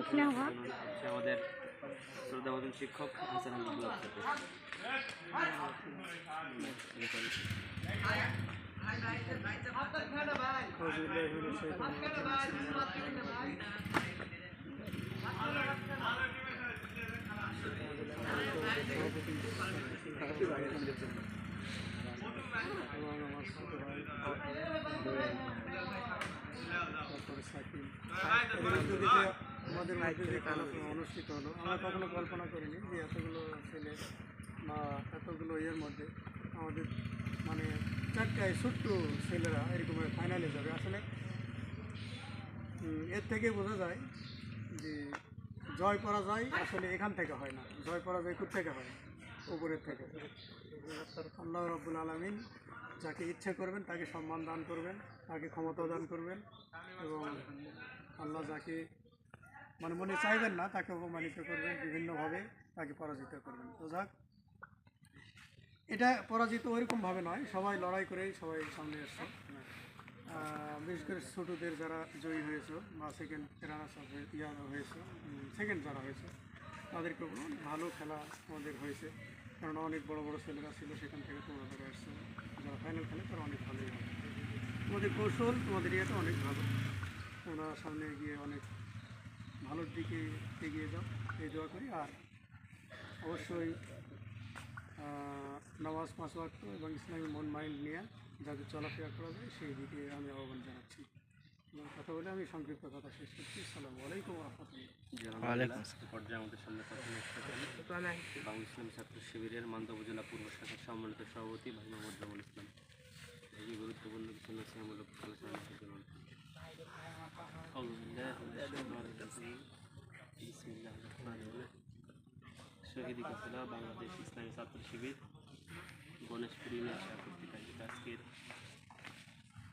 আমাদের শ্রদ্ধাভাজন শিক্ষক হাসান আহমদ আমাদের মধ্যে যে খেলাধুলা অনুষ্ঠিত হলো, আমরা কখনো কল্পনা করিনি যে এতগুলো ছেলে বা এতগুলো ইয়ের মধ্যে আমাদের মানে চারটায় ছোট্ট ছেলেরা এরকম ফাইনালে যাবে। আসলে এর থেকে বোঝা যায় যে জয় পরাজয় আসলে এখান থেকে হয় না, জয় পরাজয় কোথা থেকে হয়, উপরের থেকে। আল্লাহ রাব্বুল আলামিন যাকে ইচ্ছে করবেন তাকে সম্মান দান করবেন, তাকে ক্ষমতা দান করবেন, এবং আল্লাহ যাকে মানে মনে চাইবেন না তাকে অপমানিত করবেন, বিভিন্নভাবে তাকে পরাজিত করবেন। তো যাক, এটা পরাজিত ওইরকমভাবে নয়, সবাই লড়াই করেই সবাই সামনে এসছে। বিশেষ করে ছোটোদের যারা জয়ী হয়েছে বা সেকেন্ড রানার্স আপ হয়েছে, সেকেন্ড যারা হয়েছে তাদেরকে ভালো খেলা আমাদের হয়েছে, কারণ অনেক বড় বড় ছেলেরা ছিল সেখান থেকে তোমরা ধরে আসছে। যারা ফাইনাল খেলে তারা অনেক ভালোই হবে। তোমাদের কৌশল, তোমাদের ইয়েটা অনেক ভালো, তোমরা সামনে গিয়ে অনেক ভালোর দিকে এগিয়ে যাও, এই দোয়া করি। আর অবশ্যই নামাজ 5 ওয়াক্ত এবং ইসলামী মন মাইন্ড নিয়ে যাতে চলাফেরা করা যায় সেই দিকে আমি আহ্বান জানাচ্ছি। কথা বলে আমি সংক্ষিপ্ত কথা শেষ করছি। আসসালামু আলাইকুম ওয়া রাহমাতুল্লাহ। পর্যায়ে আমাদের সামনে বাংলা ইসলামী ছাত্র শিবিরের মান্দা উপজেলা পূর্ব শাখার সম্মানিত সভাপতি ভাই মোহাম্মদ জামাল ইসলাম এই গুরুত্বপূর্ণ বিষয়মূলক আলোচনা করবেন। শহীদি কাফেলা বাংলাদেশ ইসলামী ছাত্র শিবির গণেশপুর ইউনিয়ন কর্তৃক আয়োজিত আজকের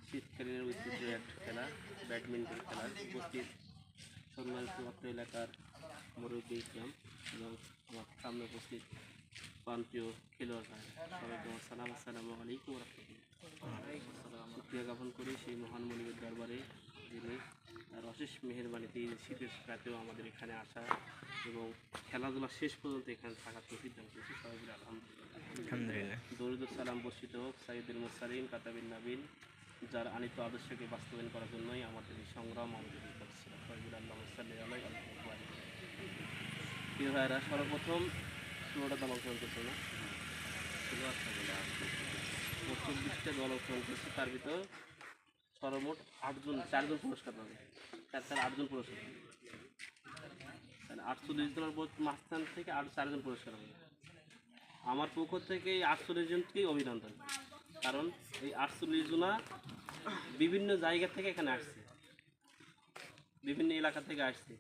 শীতকালীন ঐতিহ্য একটা খেলা ব্যাডমিন্টন খেলার উপস্থিত সম্মানিত অত্র এলাকার মুরব্বী ইসলাম এবং আমার সামনে উপস্থিত প্রান্তীয় খেলোয়াড় সবাইকে সালাম, আসসালামু আলাইকুম রহমতুল্লাহ। শুকরিয়া জ্ঞাপন করি সেই মহান মনিবের দরবারে, যিনি তার অশেষ মেহেরবানিতে এই শীতের রাতেও আমাদের এখানে আসা এবং খেলাধুলা শেষ পর্যন্ত এখানে থাকার তৌফিক দান করেছি। সবাই বলে আলহামদুলিল্লাহ। দরুদ সালাম বর্ষিত হোক সাইয়্যিদুল মুরসালিন কাতাবিন নাবিন, যার আনিত আদর্শকে বাস্তবায়ন করার জন্যই আমাদের এই সংগ্রাম, আমাদের এই করছিল। সবাই বলে আল্লাহুম্মা সাল্লি আলা প্রিয় ভাইরা, সর্বপ্রথম 16টা দল অংশগ্রহণ করছে না, 24টা দল অংশগ্রহণ করছে, তার ভিতর সর্বমোট 4জন পুরস্কার পাবে, 8জন পুরস্কার পাবে, 48 জনের মাঝখান থেকে 4জন পুরস্কার হবে। আমার পক্ষ থেকে এই 48 জনকেই অভিনন্দন, কারণ এই 48 জনা বিভিন্ন জায়গা থেকে এখানে আসছে, বিভিন্ন এলাকা থেকে আসছে।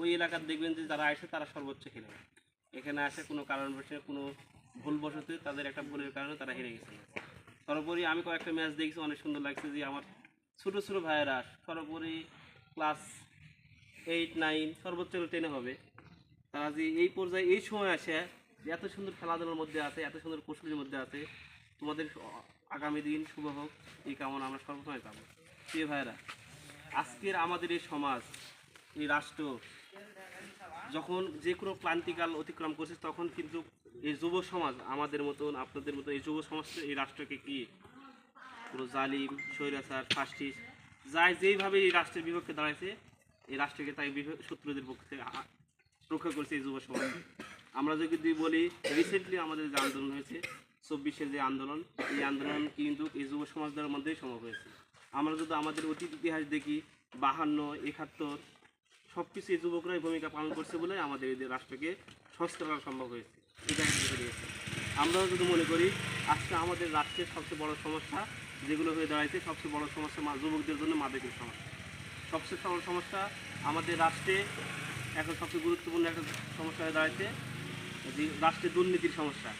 ওই এলাকার দেখবেন যে যারা আসে তারা সর্বোচ্চ খেলে, এখানে আসে কোনো কারণবশত কোনো ভুলবশত তাদের একটা ভুলের কারণে তারা হেরে গেছে। সর্বোপরি আমি কয়েকটা ম্যাচ দেখছি, অনেক সুন্দর লাগছে যে আমার ছোটো ছোটো ভাইয়েরা সর্বোপরি ক্লাস 8, 9 সর্বোচ্চ 10 হবে, তারা যে এই পর্যায়ে এই সময় আসে এত সুন্দর খেলাধুলার মধ্যে আছে, এত সুন্দর কৌশলের মধ্যে আছে। তোমাদের আগামী দিন শুভ হোক এই কামনা আমরা সর্বসময় পাবো। প্রিয় ভাইয়েরা, আজকের আমাদের এই সমাজ, এই রাষ্ট্র যখন যে কোনো ক্লান্তিকাল অতিক্রম করছে, তখন কিন্তু এই যুব সমাজ আমাদের মতন আপনাদের মতো এই যুব সমাজ এই রাষ্ট্রকে কি পুরো জালিম, স্বৈরাচার, ফাসিস্ট যাই যেইভাবে এই রাষ্ট্রের বিপক্ষে দাঁড়াইছে, এই রাষ্ট্রকে তাই শত্রুদের পক্ষে রক্ষা করছে এই যুব সমাজ। আমরা যদি বলি রিসেন্টলি আমাদের যে আন্দোলন হয়েছে 24-এর যে আন্দোলন, এই আন্দোলন কিন্তু এই যুব সমাজদের মধ্যেই সম্ভব হয়েছে। আমরা যদি আমাদের অতীত ইতিহাস দেখি 52, 71 সব কিছু এই যুবকরাই ভূমিকা পালন করছে বলে আমাদের এই রাষ্ট্রকে সংস্কার করা সম্ভব হয়েছে। আমরাও যদি মনে করি আজকে আমাদের রাষ্ট্রের সবচেয়ে বড় সমস্যা যেগুলো হয়ে দাঁড়াইছে, সবচেয়ে বড় সমস্যা যুবকদের জন্য মাদকের সমস্যা। সবচেয়ে বড় সমস্যা আমাদের রাষ্ট্রে এখন সবচেয়ে গুরুত্বপূর্ণ একটা সমস্যা হয়ে দাঁড়াইছে যে রাষ্ট্রের দুর্নীতির সমস্যা,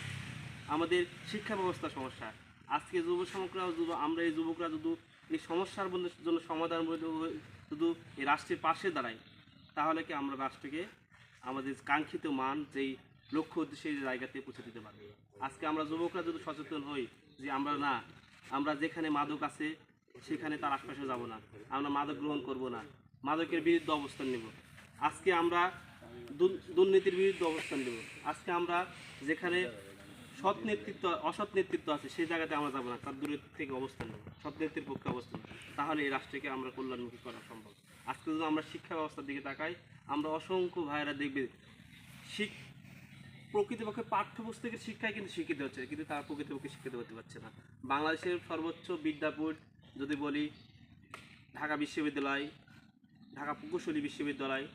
আমাদের শিক্ষা ব্যবস্থার সমস্যা। আজকে যুব সমকরা আমরা এই যুবকরা যদি এই সমস্যার জন্য সমাধান শুধু এই রাষ্ট্রের পাশে দাঁড়াই, তাহলে কি আমরা রাষ্ট্রকে আমাদের কাঙ্ক্ষিত মান যেই লক্ষ্য উদ্দেশ্যে এই জায়গাতে পৌঁছে দিতে পারবো। আজকে আমরা যুবকরা যদি সচেতন হই যে আমরা যেখানে মাদক আছে সেখানে তার আশপাশে যাব না, আমরা মাদক গ্রহণ করব না, মাদকের বিরুদ্ধে অবস্থান নেব, আজকে আমরা দুর্নীতির বিরুদ্ধে অবস্থান নেব। আজকে আমরা যেখানে সৎ নেতৃত্ব অসৎ নেতৃত্ব আছে সেই জায়গাতে আমরা যাবো না, তার দূরের থেকে অবস্থান নেব, সৎ নেতৃত্বের পক্ষে অবস্থান নেব। তাহলে এই রাষ্ট্রকে আমরা কল্যাণমুখী করা সম্ভব। আজকে যদি আমরা শিক্ষা ব্যবস্থার দিকে তাকাই, আমরা অসংখ্য ভাইয়েরা দেখবে প্রকৃতপক্ষে পাঠ্যপুস্তকের শিক্ষায় কিন্তু শিক্ষিত হচ্ছে, কিন্তু তারা প্রকৃতপক্ষে শিক্ষিত হতে পারছে না। বাংলাদেশের সর্বোচ্চ বিদ্যাপীঠ যদি বলি ঢাকা বিশ্ববিদ্যালয়, ঢাকা প্রকৌশলী বিশ্ববিদ্যালয়,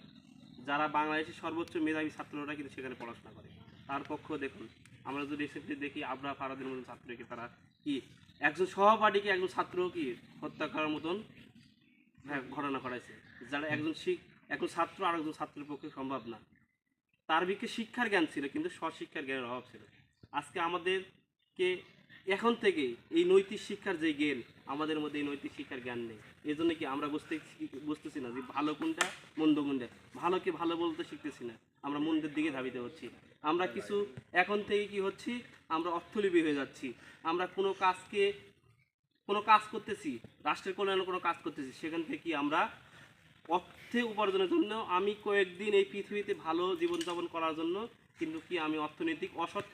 যারা বাংলাদেশের সর্বোচ্চ মেধাবী ছাত্ররা কিন্তু সেখানে পড়াশোনা করে। তার পক্ষেও দেখুন, আমরা যদি রিসেন্টলি দেখি আবরা ফারাদের মতন ছাত্রকে তারা কি একজন সহপাঠীকে একজন ছাত্র কি হত্যা করার মতন ঘটনা ঘটাইছে, যারা একজন ছাত্র আর একজন ছাত্রের পক্ষে সম্ভব না। তার বিকে শিক্ষার জ্ঞান ছিল কিন্তু স্বশিক্ষার জ্ঞানের অভাব ছিল। আজকে আমাদেরকে এখন থেকে এই নৈতিক শিক্ষার যে জ্ঞান, আমাদের মধ্যে এই নৈতিক শিক্ষার জ্ঞান নেই। এই জন্য কি আমরা বুঝতেছি না যে ভালো কোনটা মন্দ কোনটা, ভালোকে ভালো বলতে শিখতেছি না, আমরা মন্দের দিকে ধাবিত হচ্ছি। আমরা কিছু এখন থেকে কি হচ্ছি, আমরা অর্থলোভী হয়ে যাচ্ছি। আমরা কোনো কাজ করতেছি, রাষ্ট্রের কল্যাণে কোনো কাজ করতেছি, সেখান থেকে কি আমরা অর্থে উপার্জনের জন্য আমি কয়েকদিন এই পৃথিবীতে ভালো জীবনযাপন করার জন্য কিন্তু কি আমি অর্থনৈতিক অসৎ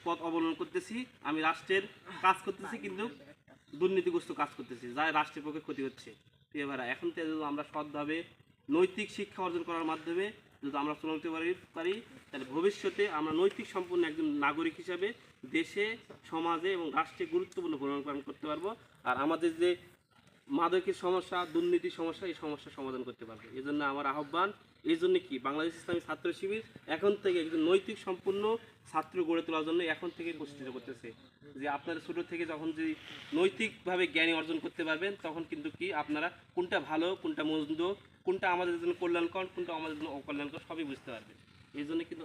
পথ অবলম্বন করতেছি, আমি রাষ্ট্রের কাজ করতেছি কিন্তু দুর্নীতিগ্রস্ত কাজ করতেছি, যা রাষ্ট্রের পক্ষে ক্ষতি হচ্ছে। এবার এখন থেকে যদি আমরা সৎভাবে নৈতিক শিক্ষা অর্জন করার মাধ্যমে যদি আমরা চলতে পারি তাহলে ভবিষ্যতে আমরা নৈতিক সম্পন্ন একজন নাগরিক হিসাবে দেশে, সমাজে এবং রাষ্ট্রে গুরুত্বপূর্ণ ভূমিকা পালন করতে পারবো। আর আমাদের যে মাদকের সমস্যা, দুর্নীতির সমস্যা, এই সমস্যার সমাধান করতে পারবে। এই জন্য আমার আহ্বান, এই জন্য কি বাংলাদেশ ইসলামী ছাত্র শিবির এখন থেকে একজন নৈতিক সম্পূর্ণ ছাত্র গড়ে তোলার জন্য এখন থেকে প্রস্তুতি করতেছে। যে আপনারা ছোটো থেকে যখন যদি নৈতিকভাবে জ্ঞানী অর্জন করতে পারবেন, তখন কিন্তু কি আপনারা কোনটা ভালো, কোনটা মন্দ, কোনটা আমাদের জন্য কল্যাণকর, কোনটা আমাদের জন্য অকল্যাণকর সবই বুঝতে পারবেন। এই জন্য কিন্তু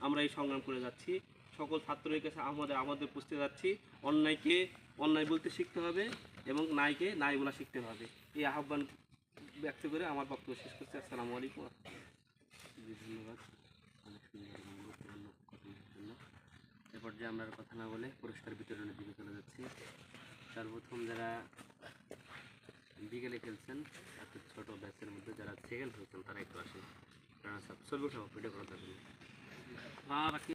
আমরা এই সংগ্রাম করে যাচ্ছি। সকল ছাত্রের কাছে আমাদের পুষতে যাচ্ছি, অন্যায়কে অন্যায় বলতে শিখতে হবে এবং নাইকে নাই বলা শিখতে হবে। এই আহ্বান ব্যক্ত করে আমার বক্তব্য শেষ করছি। আসসালামু আলাইকুম। ধন্যবাদ অনেক সুন্দর এবং গুরুত্বপূর্ণ কথার জন্য। এ পর্যায়ে আমরা আর কথা না বলে পুরস্কার বিতরণের দিকে চলে যাচ্ছি। সর্বপ্রথম যারা বিকেলে খেলছেন, এত ছোট ব্যাচের মধ্যে যারা সেকেন্ড হয়েছেন তারা একটু আসে, কারণ সর্বপ্রথম ভিডিও করা থাকবে।